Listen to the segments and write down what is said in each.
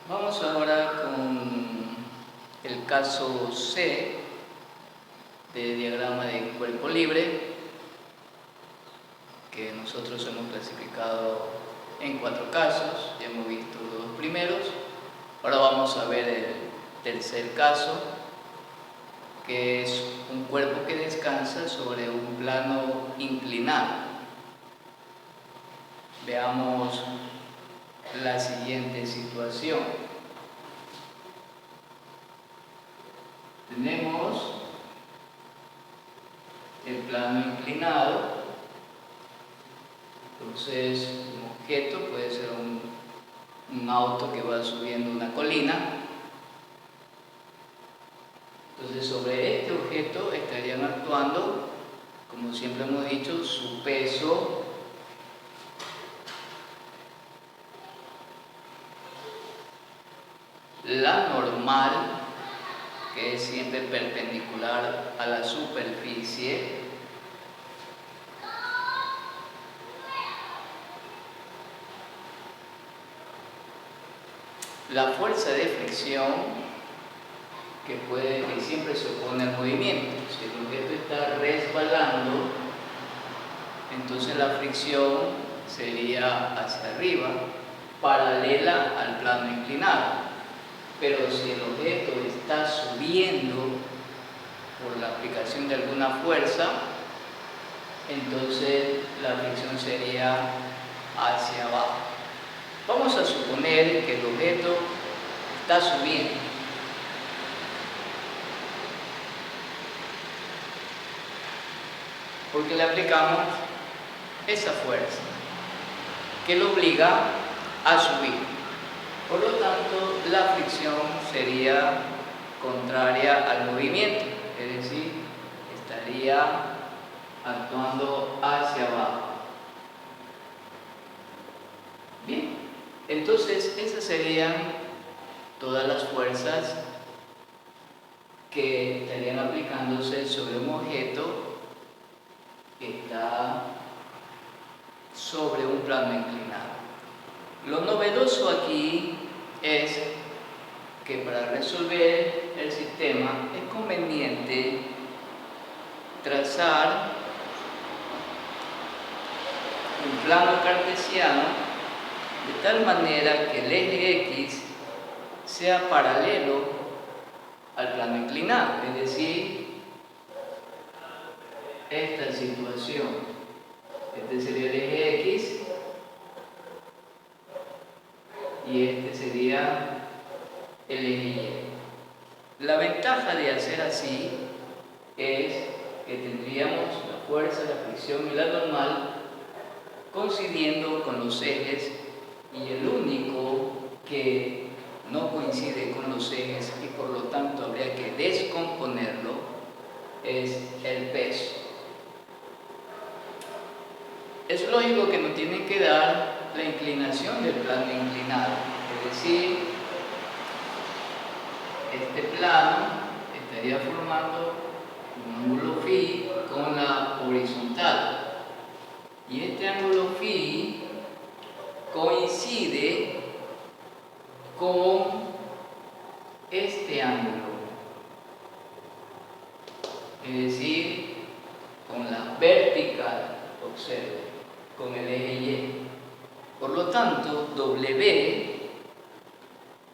Vamos ahora con el caso C de diagrama de cuerpo libre, que nosotros hemos clasificado en 4 casos. Ya hemos visto los 2 primeros. Ahora vamos a ver el tercer caso, que es un cuerpo que descansa sobre un plano inclinado. Veamos la siguiente situación. Tenemos el plano inclinado, entonces un objeto puede ser un auto que va subiendo una colina. Entonces sobre este objeto estarían actuando, como siempre hemos dicho, su peso, la normal, que es siempre perpendicular a la superficie, la fuerza de fricción, que siempre se opone al movimiento. Si el objeto está resbalando, entonces la fricción sería hacia arriba, paralela al plano inclinado. Pero si el objeto está subiendo por la aplicación de alguna fuerza, entonces la fricción sería hacia abajo. Vamos a suponer que el objeto está subiendo. Porque le aplicamos esa fuerza que lo obliga a subir. Por lo tanto, la fricción sería contraria al movimiento, es decir, estaría actuando hacia abajo. Bien, entonces esas serían todas las fuerzas que estarían aplicándose sobre un objeto que está sobre un plano inclinado. Lo novedoso aquí es que para resolver el sistema es conveniente trazar un plano cartesiano de tal manera que el eje X sea paralelo al plano inclinado, es decir, esta situación. Este sería el eje X y este sería el eje Y. La ventaja de hacer así es que tendríamos la fuerza, la fricción y la normal coincidiendo con los ejes, y el único que no coincide con los ejes y por lo tanto habría que descomponerlo es el peso. Es lógico que nos tienen que dar la inclinación del plano inclinado, es decir, este plano estaría formando un ángulo phi con la horizontal, y este ángulo phi coincide con este ángulo, es decir, con la vertical, observe, con el eje Y. Por lo tanto, W,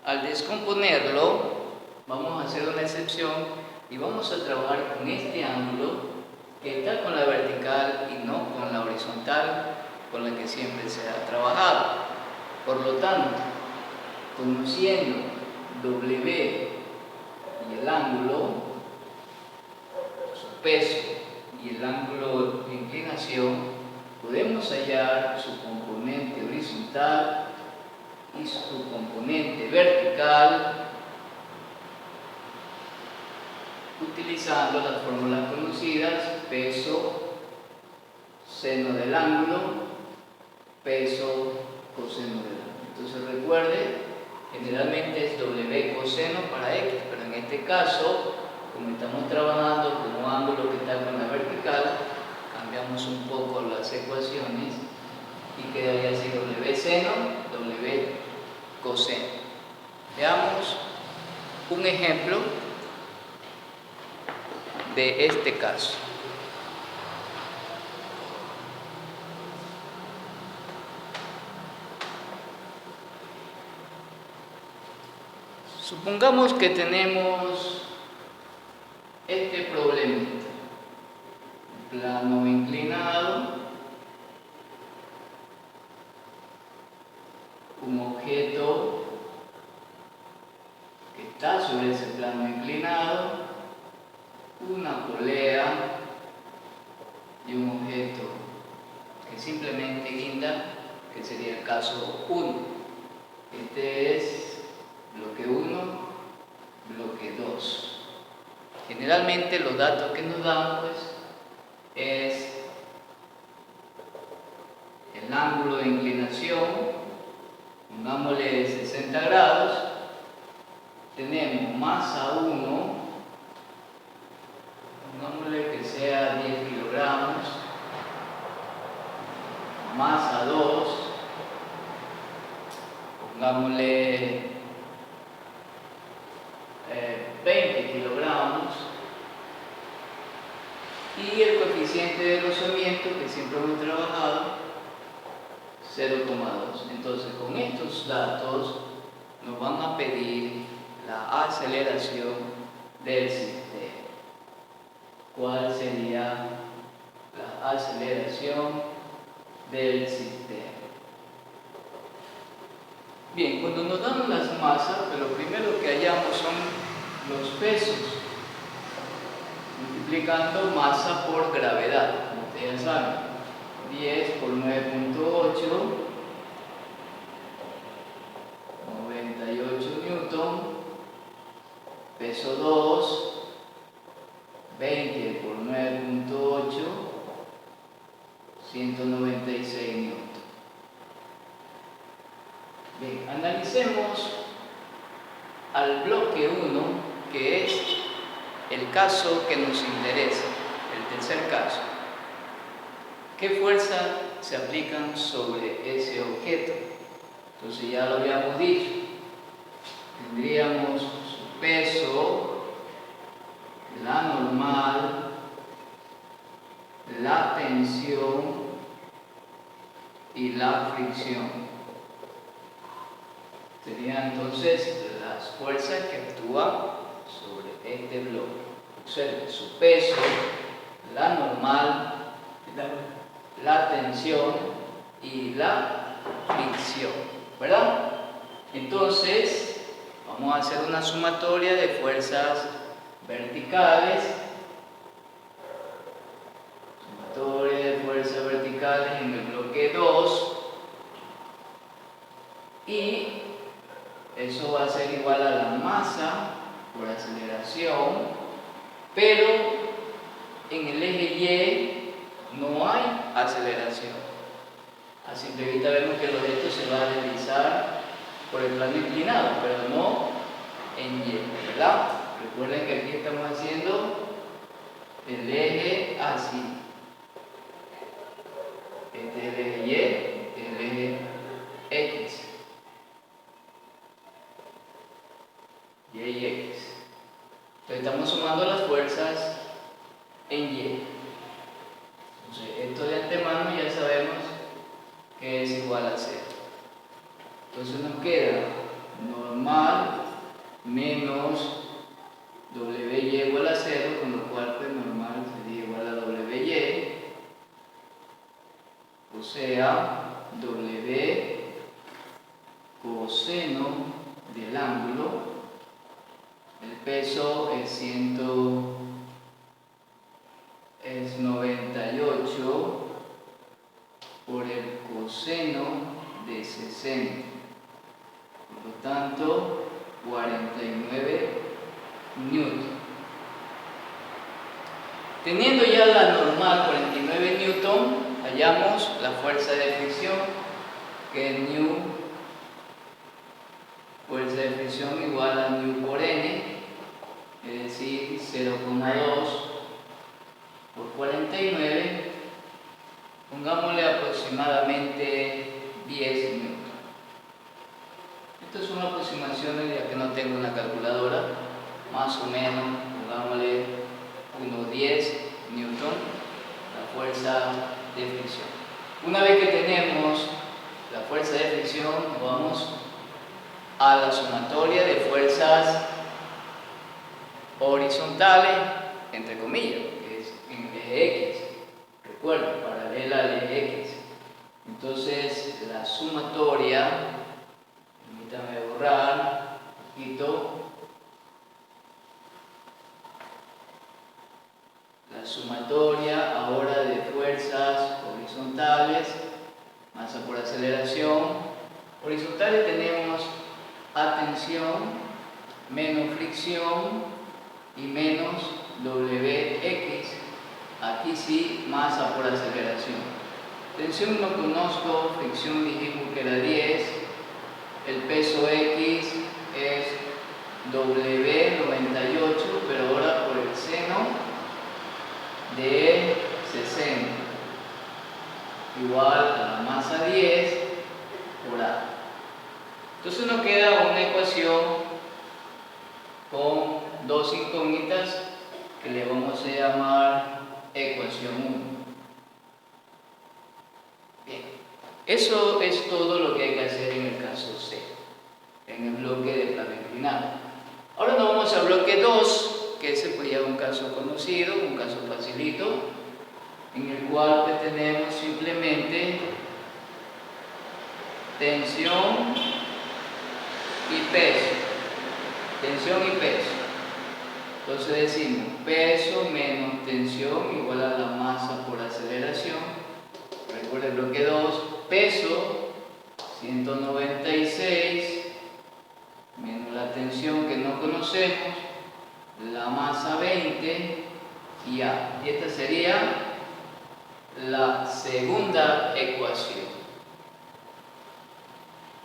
al descomponerlo, vamos a hacer una excepción y vamos a trabajar con este ángulo que está con la vertical y no con la horizontal con la que siempre se ha trabajado. Por lo tanto, conociendo W y el ángulo, su peso y el ángulo de inclinación, podemos hallar su componente horizontal y su componente vertical utilizando las fórmulas conocidas: peso, seno del ángulo, peso, coseno del ángulo. Entonces recuerde, generalmente es W coseno para X, pero en este caso, como estamos trabajando con un ángulo que está con la vertical, cambiamos un poco las ecuaciones y quedaría así: W seno, W coseno. Veamos un ejemplo de este caso. Supongamos que tenemos este problemita: plano inclinado, un objeto que está sobre ese plano inclinado, una polea y un objeto que simplemente guinda, que sería el caso 1. Este es bloque 1, bloque 2. Generalmente los datos que nos dan pues es el ángulo de inclinación, pongámosle 60 grados, tenemos masa 1, pongámosle que sea 10 kilogramos, masa 2, pongámosle 20 kilogramos, y el coeficiente de rozamiento, que siempre hemos trabajado, 0,2. Entonces, con estos datos nos van a pedir la aceleración del sistema. ¿Cuál sería la aceleración del sistema? Bien, cuando nos dan las masas, pues lo primero que hallamos son los pesos, multiplicando masa por gravedad, como ustedes ya saben. 10 por 9.8, 98 newton, peso 2, 20 por 9.8, 196 newton. Bien, analicemos al bloque 1, que es el caso que nos interesa, el tercer caso. ¿Qué fuerza se aplican sobre ese objeto? Entonces ya lo habíamos dicho, tendríamos su peso, la normal, la tensión y la fricción. Serían entonces las fuerzas que actúan sobre este bloque. Observen, su peso, la normal, la tensión y la fricción, ¿verdad? Entonces, vamos a hacer una sumatoria de fuerzas verticales. Sumatoria de fuerzas verticales en el bloque 2. Y eso va a ser igual a la masa por aceleración, pero en el eje Y no hay aceleración. A simple vista vemos que el objeto se va a deslizar por el plano inclinado, pero no en Y, ¿verdad? Recuerden que aquí estamos haciendo el eje así. Este es el eje Y, el eje X. Y X. Entonces estamos sumando las fuerzas en Y. Entonces, esto de antemano ya sabemos que es igual a 0. Entonces nos queda normal menos WY igual a 0, con lo cual pues normal sería igual a WY, o sea, W coseno del ángulo. El peso es 98 por el coseno de 60, por lo tanto 49 newton. Teniendo ya la normal 49 newton, hallamos la fuerza de fricción, que es nu, fuerza de fricción igual a nu por n, es decir, 0,2 por 49, pongámosle aproximadamente 10 newton. Estas son aproximaciones, ya que no tengo una calculadora, más o menos, pongámosle unos 10 newton, la fuerza de fricción. Una vez que tenemos la fuerza de fricción, vamos a la sumatoria de fuerzas horizontales, entre comillas, que es en el eje X. Recuerda, paralela al eje X. Entonces, la sumatoria, permítame borrar un poquito. La sumatoria ahora de fuerzas horizontales, masa por aceleración. Horizontales tenemos atención menos fricción y menos Wx. Aquí sí, masa por aceleración. Tensión no conozco, fricción dijimos que era 10. El peso X es W98, pero ahora por el seno de 60 igual a la masa 10 por A. Entonces nos queda una ecuación con dos incógnitas que le vamos a llamar ecuación 1. Bien, eso es todo lo que hay que hacer en el caso C, en el bloque de plano inclinado. Ahora nos vamos al bloque 2, que ese pues ya es un caso conocido, un caso facilito, en el cual pues tenemos simplemente tensión y peso. Tensión y peso. Entonces decimos peso menos tensión igual a la masa por aceleración. Recuerda el bloque 2, peso 196 menos la tensión que no conocemos, la masa 20 y A. Y esta sería la segunda ecuación.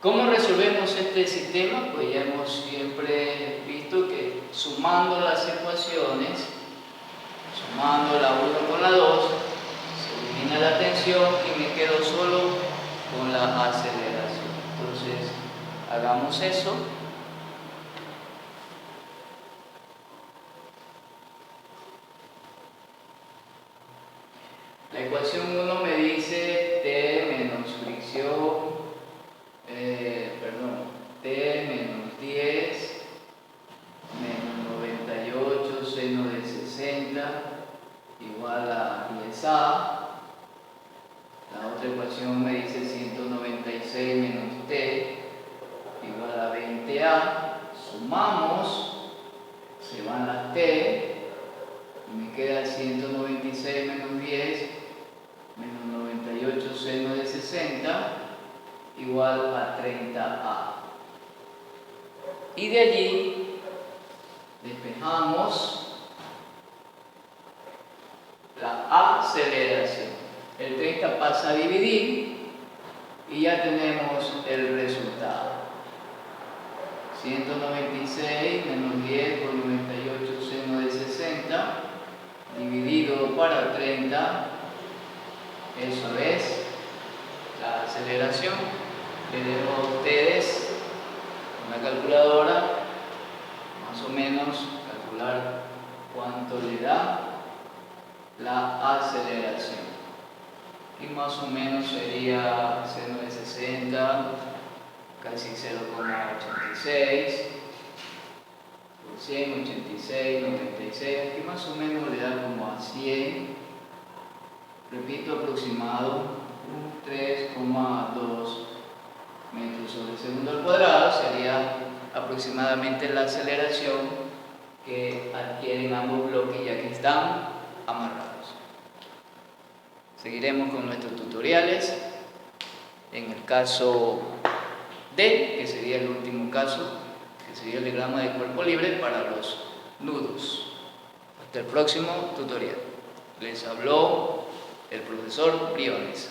¿Cómo resolvemos este sistema? Pues ya hemos siempre visto que sumando las ecuaciones, sumando la 1 con la 2, se elimina la tensión y me quedo solo con la aceleración. Entonces, hagamos eso. La ecuación 1 me dice T menos fricción, T menos 10 menos 98 seno de 60 igual a 10A. La otra ecuación me dice 196 menos T igual a 20A. Sumamos, se van las T y me queda 196 menos 10 menos 98 seno de 60 igual a 30A. Y de allí despejamos la aceleración. El 30 pasa a dividir y ya tenemos el resultado. 196 menos 10 por 98 seno de 60 dividido para 30, eso es la aceleración. Les dejo a ustedes una calculadora, más o menos calcular cuánto le da la aceleración. Y más o menos sería seno de 60, casi 0,86, por 100, 86, 96, aquí más o menos le da como a 100, repito, aproximado, 3,2 metros sobre segundo al cuadrado, sería aproximadamente la aceleración que adquieren ambos bloques ya que están amarrados. Seguiremos con nuestros tutoriales en el caso D, que sería el último caso, que sería el diagrama de cuerpo libre para los nudos. Hasta el próximo tutorial. Les habló el profesor Briones.